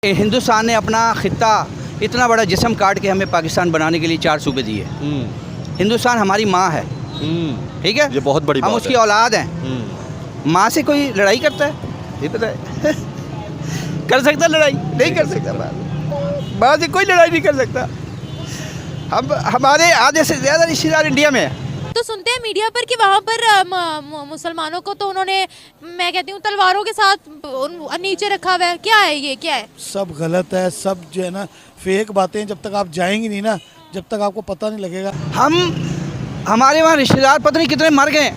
हिंदुस्तान ने अपना ख़ित्ता इतना बड़ा जिस्म काट के हमें पाकिस्तान बनाने के लिए 4 सूबे दिए। हिंदुस्तान हमारी माँ है, ठीक है, ये बहुत बड़ी हम बात उसकी है। औलाद हैं। माँ से कोई लड़ाई करता है? ये पता है कर सकता लड़ाई? नहीं कर सकता। माँ से कोई लड़ाई नहीं कर सकता। हम हमारे आधे से ज़्यादा रिश्तेदार इंडिया में है। तो सुनते हैं मीडिया पर कि वहाँ पर मुसलमानों को तो उन्होंने, मैं कहती हूँ, तलवारों के साथ नीचे रखा हुआ है। क्या है ये, क्या है? सब गलत है, सब जो है ना फेक बातें। जब तक आप जाएंगी नहीं ना, जब तक आपको पता नहीं लगेगा। हमारे वहाँ रिश्तेदार पता नहीं कितने मर गए,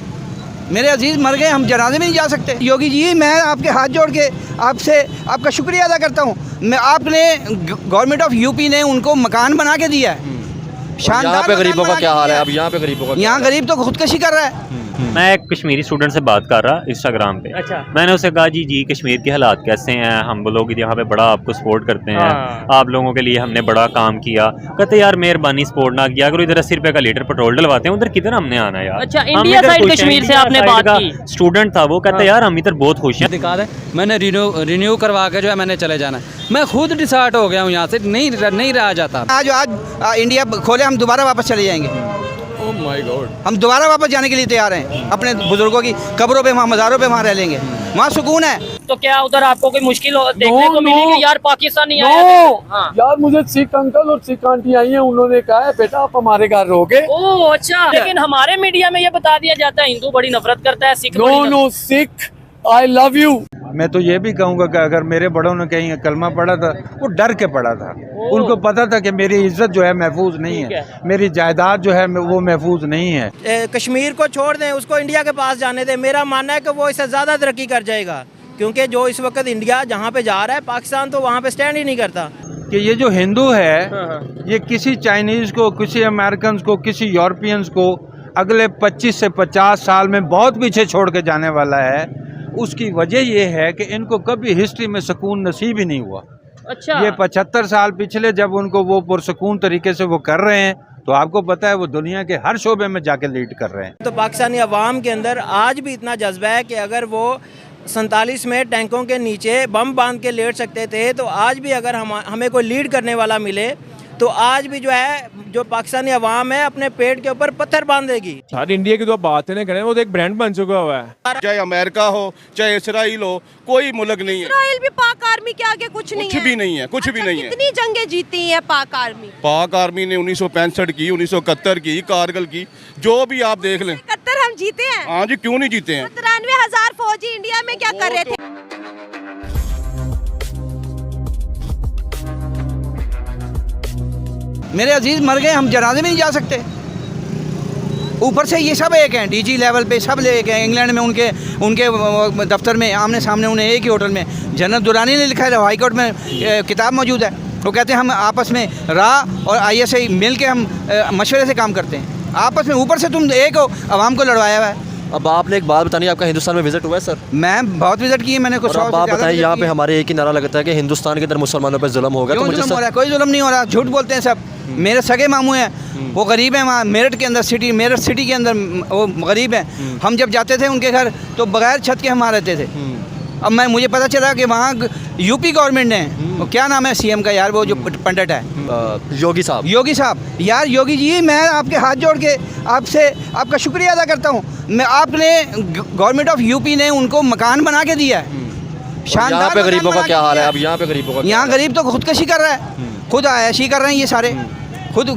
मेरे अजीज़ मर गए, हम जनाजे में नहीं जा सकते। योगी जी, मैं आपके हाथ जोड़ के आपसे आपका शुक्रिया अदा करता हूँ। मैं आपने गवर्नमेंट ऑफ यूपी ने उनको मकान बना के दिया है। यहाँ पे गरीबों का क्या हाल है? अब यहाँ पे गरीबों का, यहाँ गरीब तो खुदकशी कर रहा है। मैं एक कश्मीरी स्टूडेंट से बात कर रहा इंस्टाग्राम पे। अच्छा। मैंने उसे कहा जी कश्मीर के हालात कैसे हैं, हम लोग यहाँ पे बड़ा आपको सपोर्ट करते हैं, आप लोगों के लिए हमने बड़ा काम किया। कहते यार मेहरबानी सपोर्ट ना किया करो, इधर 80 रुपए का लीटर पेट्रोल डलवाते हैं, उधर किधर हमने आना यार। अच्छा, इंडिया साइड कश्मीर से आपने बात की? स्टूडेंट था वो, कहते यार हम इधर बहुत खुश हैं। अधिकार है, मैंने रिन्यू करवा के जो है मैंने चले जाना है। मैं खुद डिसार्ट हो गया हूँ, यहाँ से नहीं रहा जाता। आज इंडिया खोले, हम दोबारा वापस चले जाएंगे। ओह माय गॉड, हम दोबारा वापस जाने के लिए तैयार हैं। अपने बुजुर्गों की कब्रों पे, वहाँ मज़ारों पे वहाँ रह लेंगे, वहाँ सुकून है। तो क्या उधर आपको कोई मुश्किल देखने को मिली कि यार पाकिस्तानी आया? हाँ। यार मुझे सिख अंकल और सिख आंटी आई हैं, उन्होंने कहा है बेटा आप हमारे घर रहोगे। ओह अच्छा, लेकिन हमारे मीडिया में ये बता दिया जाता है हिंदू बड़ी नफरत करता है, Sikh no Sikh I love you. मैं तो ये भी कहूँगा कि अगर मेरे बड़ों ने कहीं कलमा पढ़ा था, वो डर के पढ़ा था। उनको पता था कि मेरी इज्जत जो है महफूज नहीं है, मेरी जायदाद जो है वो महफूज नहीं है। कश्मीर को छोड़ दें, उसको इंडिया के पास जाने दें। मेरा मानना है कि वो इससे ज़्यादा तरक्की कर जाएगा, क्योंकि जो इस वक्त इंडिया जहाँ पे जा रहा है, पाकिस्तान तो वहाँ पे स्टैंड ही नहीं करता। कि ये जो हिंदू है, ये किसी चाइनीज़ को, किसी अमेरिकन को, किसी यूरोपियंस को अगले 25 से 50 साल में बहुत पीछे छोड़ के जाने वाला है। उसकी वजह यह है कि इनको कभी हिस्ट्री में सुकून नसीब ही नहीं हुआ। अच्छा। ये 75 साल पिछले जब उनको वो पुरसुकून तरीके से वो कर रहे हैं, तो आपको पता है वो दुनिया के हर शोबे में जाके लीड कर रहे हैं। तो पाकिस्तानी अवाम के अंदर आज भी इतना जज्बा है कि अगर वो 47 में टैंकों के नीचे बम बांध के लेट सकते थे, तो आज भी अगर हमें कोई लीड करने वाला मिले, तो आज भी जो है, जो पाकिस्तानी अवाम है, अपने पेट के ऊपर पत्थर बांधेगी। सारी इंडिया की जो बातें करें, वो तो एक ब्रांड बन चुका हुआ है। चाहे अमेरिका हो, चाहे इसराइल हो, कोई मुल्क नहीं है। इसराइल भी पाक आर्मी के आगे कुछ नहीं है। कुछ भी नहीं है, कुछ भी नहीं है। कितनी जंगें जीती हैं पाक आर्मी? पाक आर्मी ने 1965 की, 1971 की, कारगिल की, जो भी आप देख लें। 71 हम जीते हैं। हाँ जी, क्यों नहीं जीते हैं? 93,000 फौजी इंडिया में क्या कर रहे थे? मेरे अजीज़ मर गए, हम जनाजे में नहीं जा सकते। ऊपर से ये सब एक हैं, डीजी लेवल पे सब एक हैं। इंग्लैंड में उनके दफ्तर में आमने सामने उन्हें एक ही होटल में जनरल दुरानी ने लिखा है, हाई कोर्ट में किताब मौजूद है। वो कहते हैं हम आपस में रा और ISI मिल के हम मशवरे से काम करते हैं। आपस में ऊपर से तुम एक हो, आवाम को लड़वाया हुआ है। अब आपने एक बात बतानी, आपका हिंदुस्तान में विजिट हुआ है सर? मैं बहुत विजिट की है, मैंने कुछ। अब आप बताइए, यहाँ पे हमारे एक ही नारा लगता है कि हिंदुस्तान के अंदर मुसलमानों पर जुल्म होगा। तो मुझे जुल्म हो रहा है? कोई जुल्म नहीं हो रहा, झूठ बोलते हैं सब। मेरे सगे मामू हैं, वो गरीब हैं, वहाँ मेरठ के अंदर मेरठ सिटी के अंदर वो गरीब हैं। हम जब जाते थे उनके घर, तो बगैर छत के हम वहाँ रहते थे। अब मुझे पता चला कि वहाँ यूपी गवर्नमेंट ने, वो क्या नाम है CM का यार, वो जो पंडित है, योगी साहब। यार योगी जी, मैं आपके हाथ जोड़ के आपसे आपका शुक्रिया अदा करता हूँ। मैं आपने गवर्नमेंट ऑफ यूपी ने उनको मकान बना के दिया है। शानदार। यहाँ पे गरीबों का क्या हाल है? अब यहाँ पे गरीबों का, यहाँ गरीब तो खुदकशी कर रहा है, खुद आयशी कर रहे हैं ये सारे। खुद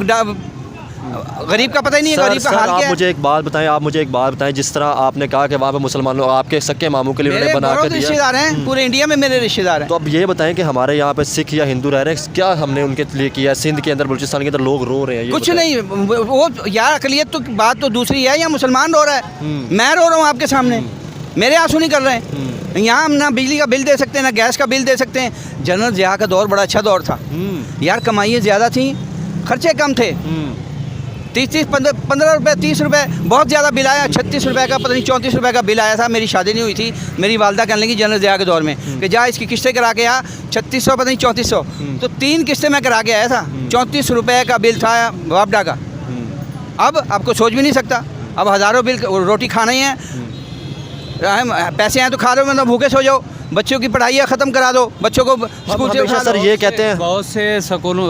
गरीब का पता ही नहीं है गरीब का हाल क्या है। आप मुझे एक बात बताएं, जिस तरह आपने कहा कि वहाँ पे मुसलमानों, आपके सक्के मामू के लिए उन्होंने बना के दिया। रिश्तेदार हैं, पूरे इंडिया में मेरे रिश्तेदार हैं। तो अब ये बताएं कि हमारे यहाँ पे सिख या हिंदू रह रहे हैं, क्या हमने उनके लिए किया? सिंध के अंदर, बलूचिस्तान के अंदर लोग रो रहे हैं। कुछ नहीं, वो यार अकलियत तो बात तो दूसरी है। या मुसलमान रो रहा है, मैं रो रहा हूँ आपके सामने, मेरे आंसू नहीं कर रहे हैं। यहाँ हम ना बिजली का बिल दे सकते हैं, ना गैस का बिल दे सकते हैं। जनरल ज़िया का दौर बड़ा अच्छा दौर था यार, कमाइयाँ ज़्यादा थी, खर्चे कम थे। 15 रुपये 30 रुपये बहुत ज़्यादा बिल आया। 36 रुपये का, पता नहीं 34 रुपये का बिल आया था। मेरी शादी नहीं हुई थी, मेरी वालदा कहने लगी जनरल ज़िया के दौर में कि जा इसकी किस्तें करा के आ, 3600 पता नहीं 3400, तो 3 किस्तें मैं करा के आया था। 34 रुपये का बिल था वापडा का। अब आपको सोच भी नहीं सकता, अब हज़ारों बिल, रोटी खाना ही है, पैसे हैं तो खा लो, मतलब भूखे सो जाओ। बच्चों की पढ़ाई ख़त्म करा दो, बच्चों को स्कूल से हमेशा उठा सर लो। ये कहते हैं बहुत से स्कूलों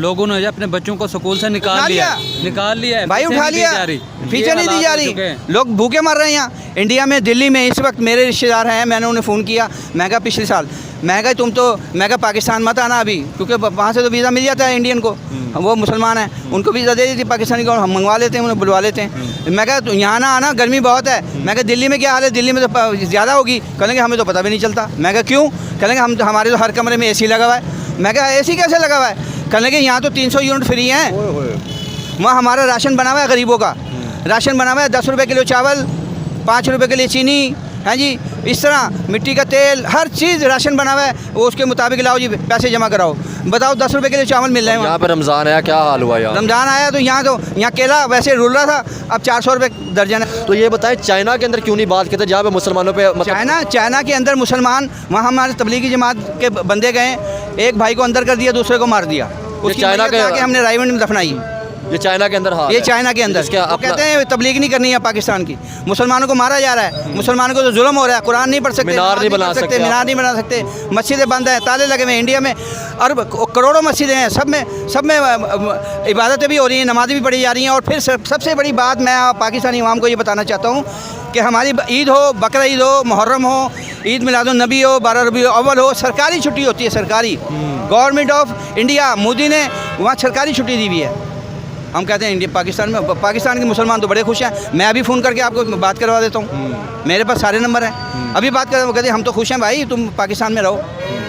लोगों ने अपने बच्चों को स्कूल से निकाल लिया है, भाई फीसें उठा नहीं दी लिया, जा रही। फीसें ये नहीं दी हालात जा हो रही, चुके हैं। लोग भूखे मर रहे हैं यहाँ इंडिया में। दिल्ली में इस वक्त मेरे रिश्तेदार हैं, मैंने उन्हें फ़ोन किया, मैं कहा पिछले साल, मैं कहा तुम तो, मैं कहा पाकिस्तान मत आना अभी, क्योंकि वहाँ से तो वीज़ा मिल जाता है इंडियन को, वो मुसलमान हैं, उनको वीज़ा दे देती पाकिस्तानी को, हम मंगवा लेते हैं, उन्हें बुलवा लेते हैं। मैं कहा यहाँ ना आना, गर्मी बहुत है। मैं कहा दिल्ली में क्या हाल है, दिल्ली में तो ज़्यादा होगी। कहेंगे हमें तो पता भी नहीं चलता। मैं कहा क्यों? कहेंगे हम हमारे तो हर कमरे में AC लगा हुआ है। मैं कहा AC कैसे लगा हुआ है? कहेंगे यहाँ तो 300 यूनिट फ्री हैं, वहाँ हमारा राशन बना हुआ है गरीबों का, राशन बना हुआ है, 10 रुपये किलो चावल, 5 रुपये के लिए चीनी है जी, इस तरह मिट्टी का तेल, हर चीज़ राशन बना हुआ है, वो उसके मुताबिक लाओ जी, पैसे जमा कराओ। बताओ 10 रुपये के लिए चावल मिल रहे हैं यहाँ पे रमज़ान आया, क्या हाल हुआ यहाँ? रमज़ान आया तो यहाँ केला वैसे रुल रहा था, अब 400 रुपये दर्जन है। तो ये बताएं चाइना के अंदर क्यों नहीं बात करते, जहाँ पे मुसलमानों पे चाइना के अंदर मुसलमान, वहाँ हमारे तबलीगी जमात के बंदे गए, एक भाई को अंदर कर दिया, दूसरे को मार दिया, उसकी चाइना मैयत लाके हमने रायगंज में दफनाई। ये चाइना के अंदर हाल ये है। चाइना के अंदर इसके वो कहते हैं तबलीग नहीं करनी है पाकिस्तान की, मुसलमानों को मारा जा रहा है, मुसलमानों को तो जुल्म हो रहा है, कुरान नहीं पढ़ सकते, मीनार नहीं बना सकते, मीनार नहीं बना सकते, मस्जिदें बंद हैं, ताले लगे हुए हैं इंडिया में, और करोड़ों मस्जिदें हैं, सब में इबादतें भी हो रही हैं, नमाज़ें भी पढ़ी जा रही हैं। और फिर सबसे बड़ी बात मैं पाकिस्तानी अवाम को ये बताना चाहता हूँ कि हमारी ईद हो, बकरा ईद हो, मुहर्रम हो, ईद मिलादुन्नबी हो, 12 रबीउल अव्वल हो, सरकारी छुट्टी होती है, सरकारी। गवर्नमेंट ऑफ इंडिया मोदी ने वहाँ सरकारी छुट्टी दी हुई है। हम कहते हैं इंडिया पाकिस्तान के मुसलमान तो बड़े खुश हैं। मैं अभी फ़ोन करके आपको बात करवा देता हूँ, मेरे पास सारे नंबर हैं, अभी बात करें, वो कहते हैं हम तो खुश हैं भाई, तुम पाकिस्तान में रहो।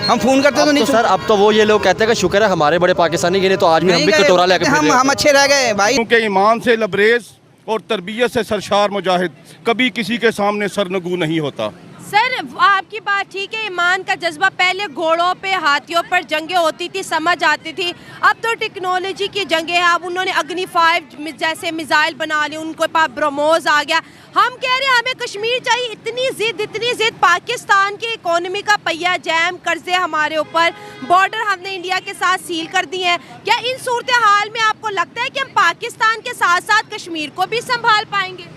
हम फ़ोन करते तो नहीं सर, अब तो वो ये लोग कहते हैं कि शुक्र है हमारे बड़े पाकिस्तानी गिने, तो आज भी हम भी कटोरा लेकर हम अच्छे रह गए भाई। क्योंकि ईमान से लबरेज और तरबियत से सरशार मुजाहिद कभी किसी के सामने सरनगू नहीं होता। सर आपकी बात ठीक है, ईमान का जज्बा, पहले घोड़ों पे हाथियों पर जंगें होती थी, समझ आती थी, अब तो टेक्नोलॉजी की जंगें हैं। अब उन्होंने अग्नि 5 जैसे मिसाइल बना ली, उनके पास ब्रह्मोस आ गया। हम कह रहे हैं हमें कश्मीर चाहिए, इतनी जिद, पाकिस्तान की इकोनॉमी का पहिया जैम, कर्जे हमारे ऊपर, बॉर्डर हमने इंडिया के साथ सील कर दिए हैं। क्या इन सूरत हाल में आपको लगता है कि हम पाकिस्तान के साथ साथ कश्मीर को भी संभाल पाएंगे?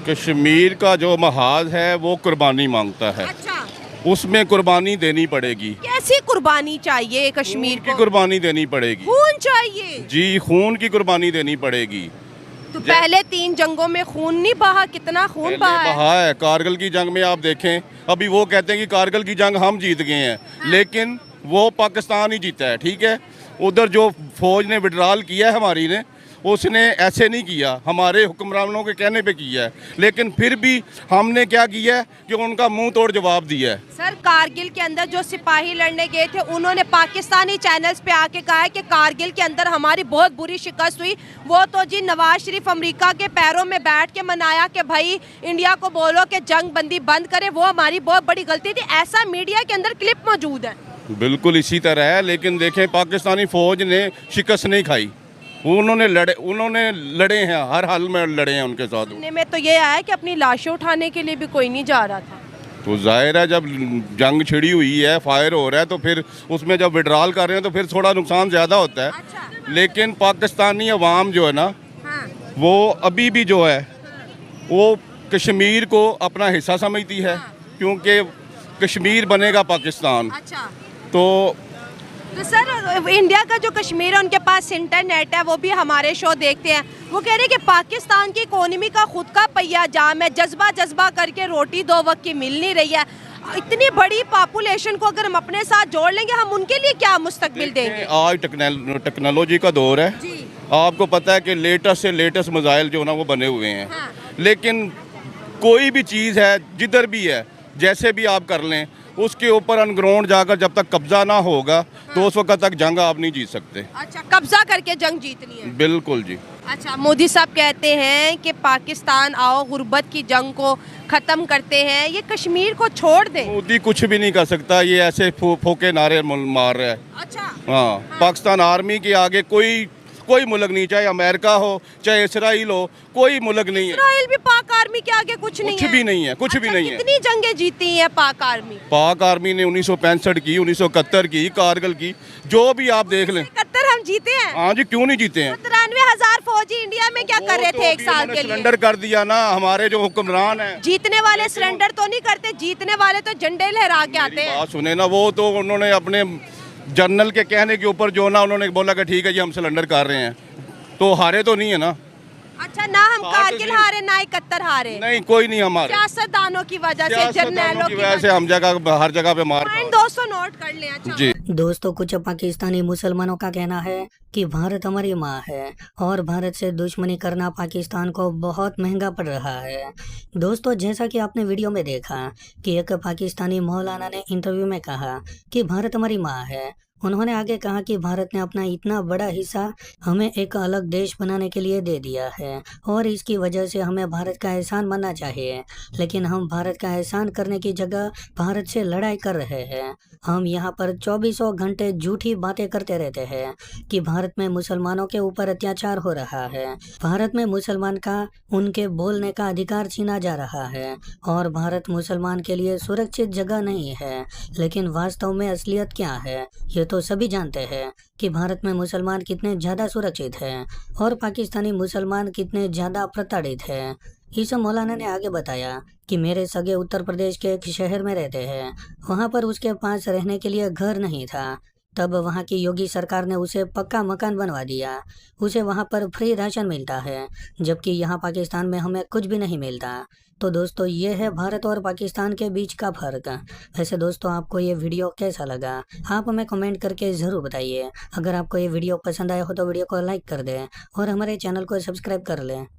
कश्मीर का जो महाज है वो कुर्बानी मांगता है। अच्छा, उसमें कुर्बानी देनी पड़ेगी। कैसी कुर्बानी चाहिए कश्मीर की को? कुर्बानी देनी पड़ेगी। खून चाहिए जी, खून की कुर्बानी देनी पड़ेगी। तो पहले 3 जंगों में खून नहीं बहा, कितना खून बहा है। कारगिल की जंग में आप देखें, अभी वो कहते हैं कि कारगिल की जंग हम जीत गए हैं, लेकिन वो पाकिस्तान ही जीता है। ठीक है, उधर जो फौज ने विड्रॉल किया है हमारी ने, उसने ऐसे नहीं किया, हमारे हुक्मरानों के कहने पे किया है, लेकिन फिर भी हमने क्या किया है कि उनका मुंह तोड़ जवाब दिया है। सर, कारगिल के अंदर जो सिपाही लड़ने गए थे, उन्होंने पाकिस्तानी चैनल्स पे आके कहा है कि कारगिल के अंदर हमारी बहुत बुरी शिकस्त हुई। वो तो जी नवाज शरीफ अमेरिका के पैरों में बैठ के मनाया कि भाई इंडिया को बोलो कि जंग बंदी बंद करे, वो हमारी बहुत बड़ी गलती थी। ऐसा मीडिया के अंदर क्लिप मौजूद है। बिल्कुल इसी तरह है, लेकिन देखें पाकिस्तानी फौज ने शिकस्त नहीं खाई, उन्होंने लड़े हैं, हर हाल में लड़े हैं उनके साथ। सुनने में तो ये आया कि अपनी लाशें उठाने के लिए भी कोई नहीं जा रहा था। तो जाहिर है जब जंग छिड़ी हुई है, फायर हो रहा है, तो फिर उसमें जब विड्रॉल कर रहे हैं तो फिर थोड़ा नुकसान ज़्यादा होता है। अच्छा। लेकिन पाकिस्तानी अवाम जो है ना, हाँ। वो अभी भी जो है वो कश्मीर को अपना हिस्सा समझती है। हाँ। क्योंकि कश्मीर बनेगा पाकिस्तान। अच्छा। तो सर, इंडिया का जो कश्मीर है उनके पास इंटरनेट है, वो भी हमारे शो देखते हैं। वो कह रहे हैं कि पाकिस्तान की इकोनॉमी का खुद का पहिया जाम है, जज्बा करके रोटी 2 वक्त की मिल नहीं रही है। इतनी बड़ी पॉपुलेशन को अगर हम अपने साथ जोड़ लेंगे, हम उनके लिए क्या मुस्तकबिल देंगे? आज टेक्नोलॉजी का दौर है जी। आपको पता है कि लेटेस्ट से लेटेस्ट मिसाइल जो ना वो बने हुए हैं। हाँ। लेकिन कोई भी चीज़ है, जिधर भी है, जैसे भी आप कर लें, उसके ऊपर अनग्राउंड जाकर जब तक कब्जा ना होगा, हाँ, तो उस वक्त तक जंग आप नहीं जीत सकते। अच्छा, कब्जा करके जंग जीतनी है? बिल्कुल जी। अच्छा, मोदी साहब कहते हैं कि पाकिस्तान आओ, गुर्बत की जंग को ख़त्म करते हैं, ये कश्मीर को छोड़ दें। मोदी कुछ भी नहीं कर सकता, ये ऐसे फोके नारे मार रहा है। अच्छा। हाँ, पाकिस्तान आर्मी के आगे कोई मुल्क नहीं, चाहे अमेरिका हो चाहे इसराइल हो, कोई मुल्क नहीं है। इसराइल भी पाक आर्मी के आगे कुछ नहीं है। कुछ भी नहीं है, कुछ भी नहीं है। कितनी जंगें जीती हैं पाक आर्मी? पाक आर्मी ने 1965 की, 1971 की, कारगिल की, जो भी आप देख लें। 71 हम जीते हैं। हाँ जी, क्यों नहीं जीते हैं? 93,000 फौजी इंडिया में क्या कर रहे थे 1 साल के लिए? सिलेंडर कर दिया ना हमारे जो हुक्मरान है। जीतने वाले सरेंडर तो नहीं करते, जीतने वाले तो झंडे लहरा के आते हैं। बात सुने ना, वो तो उन्होंने अपने जनरल के कहने के ऊपर जो ना उन्होंने बोला कि ठीक है जी हम सिलेंडर कर रहे हैं, तो हारे तो नहीं है ना। अच्छा, ना हम कारगिल हारे ना 71 हारे, नहीं कोई नहीं हमारे, सियासतदानों की वजह से, जर्नैलों की वजह से हम जगह हर जगह पे मार। दोस्तों नोट कर लें। अच्छा जी दोस्तों, कुछ पाकिस्तानी मुसलमानों का कहना है कि भारत हमारी माँ है और भारत से दुश्मनी करना पाकिस्तान को बहुत महंगा पड़ रहा है। दोस्तों, जैसा कि आपने वीडियो में देखा कि एक पाकिस्तानी मौलाना ने इंटरव्यू में कहा कि भारत हमारी माँ है। उन्होंने आगे कहा कि भारत ने अपना इतना बड़ा हिस्सा हमें एक अलग देश बनाने के लिए दे दिया है और इसकी वजह से हमें भारत का एहसान मानना चाहिए, लेकिन हम भारत का एहसान करने की जगह भारत से लड़ाई कर रहे हैं। हम यहाँ पर 24 घंटे झूठी बातें करते रहते हैं कि भारत में मुसलमानों के ऊपर अत्याचार हो रहा है, भारत में मुसलमान का उनके बोलने का अधिकार छीना जा रहा है और भारत मुसलमान के लिए सुरक्षित जगह नहीं है। लेकिन वास्तव में असलियत क्या है ये तो सभी जानते हैं कि भारत में मुसलमान कितने ज़्यादा सुरक्षित हैं और पाकिस्तानी मुसलमान कितने ज़्यादा प्रताड़ित हैं। इस मौलाना ने आगे बताया कि मेरे सगे उत्तर प्रदेश के एक शहर में रहते हैं, वहाँ पर उसके पास रहने के लिए घर नहीं था, तब वहाँ की योगी सरकार ने उसे पक्का मकान बनवा दिया। उसे वहाँ पर फ्री राशन मिलता है, जबकि यहाँ पाकिस्तान में हमें कुछ भी नहीं मिलता। तो दोस्तों, ये है भारत और पाकिस्तान के बीच का फ़र्क। वैसे दोस्तों, आपको ये वीडियो कैसा लगा आप हमें कमेंट करके ज़रूर बताइए। अगर आपको ये वीडियो पसंद आया हो तो वीडियो को लाइक कर दें और हमारे चैनल को सब्सक्राइब कर लें।